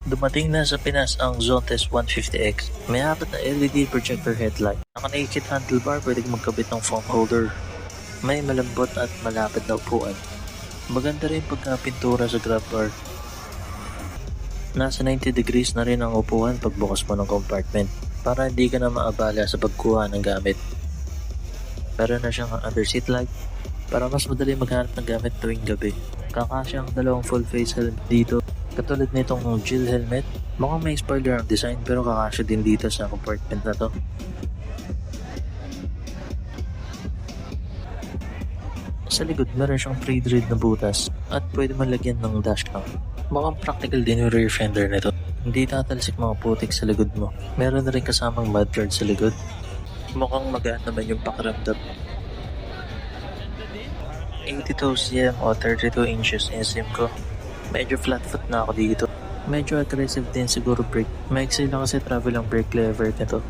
Dumating na sa Pinas ang Zontes 150X. May apat na LED projector headlight. Naka-naked handlebar, pwede kang magkabit ng phone holder. May malambot at malapad na upuan. Maganda rin pagkapintura sa grab bar. Nasa 90 degrees na rin ang upuan pagbukas mo ng compartment para hindi ka na maabala sa pagkuha ng gamit. Meron na siyang under seat light para mas madali maghanap ng gamit tuwing gabi. Kakasya ang dalawang full face helmet dito. Katulad nitong Jill helmet, mukhang may spoiler ang design pero kakasya din dito sa compartment na to. Sa likod meron siyang pre-drilled na butas at pwede man lagyan ng dashcam. Mukhang practical din yung rear fender nito. Hindi tatalsik mga putik sa likod mo. Meron na rin kasamang mudguard sa likod. Mukhang magaan naman yung pakiramdam. 82 cm o 32 inches insim ko. Medyo flat foot na ako dito. Medyo aggressive din siguro brake. Maiksi lang kasi travel ang brake lever nito.